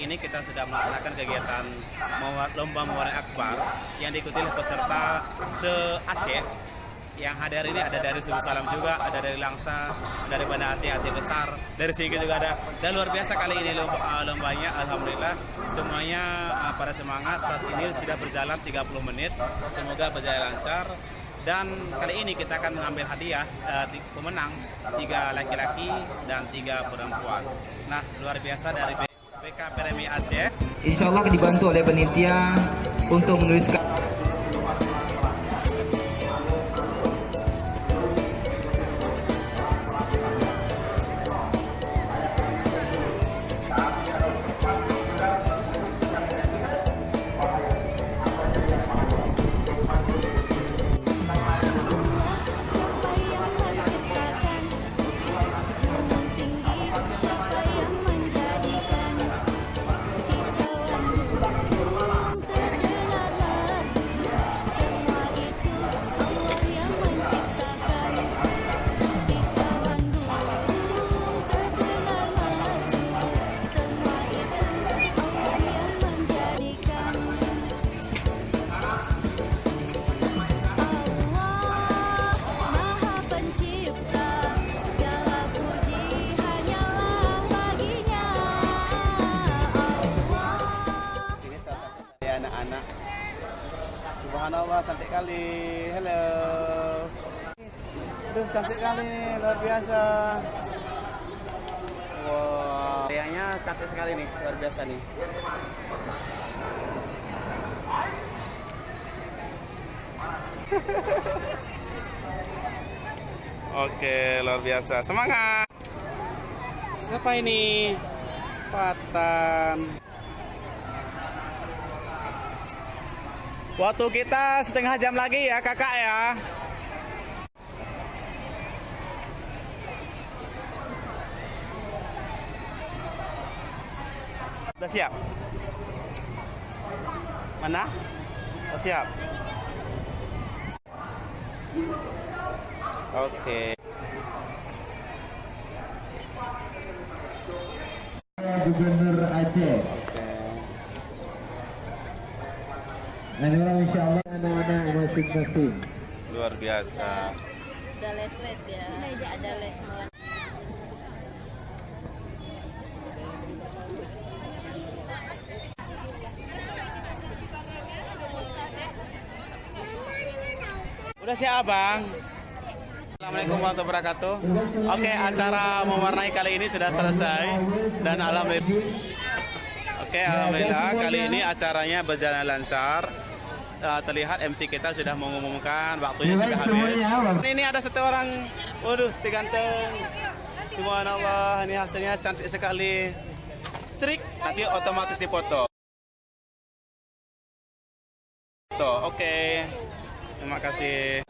ini kita sudah melaksanakan kegiatan lomba mewarnai akbar yang diikuti oleh peserta se-Aceh. Yang hadir ini ada dari Suku Salam juga, ada dari Langsa, dari Banda Aceh, Aceh Besar, dari Sigi juga ada. Dan luar biasa kali ini lombanya, alhamdulillah semuanya pada semangat. Saat ini sudah berjalan 30 menit, semoga berjalan lancar. Dan kali ini kita akan mengambil hadiah pemenang 3 laki-laki dan 3 perempuan. Nah, luar biasa dari BK Peremi Aceh. Insya Allah dibantu oleh penitia untuk menuliskan. Anak-anak, subhanallah, cantik kali. Halo, tuh cantik kali, luar biasa. Wow, kayaknya cantik sekali nih, luar biasa nih. Oke, luar biasa, semangat. Siapa ini? Patan. Waktu kita setengah jam lagi ya kakak ya. Udah siap? Mana? Udah siap? Oke. Gubernur Aceh. Insya Allah anak-anak masing-masing. Luar biasa. Ada les-les ya, ada les mewarnai. Udah siap bang? Assalamualaikum warahmatullahi wabarakatuh. Oke, acara mewarnai kali ini sudah selesai dan alhamdulillah kali ini acaranya berjalan lancar. Terlihat MC kita sudah mengumumkan waktunya sudah habis. Ini ada satu orang, waduh si ganteng. Subhanallah, ini hasilnya cantik sekali. Trik, nanti otomatis dipoto. Oke, terima kasih.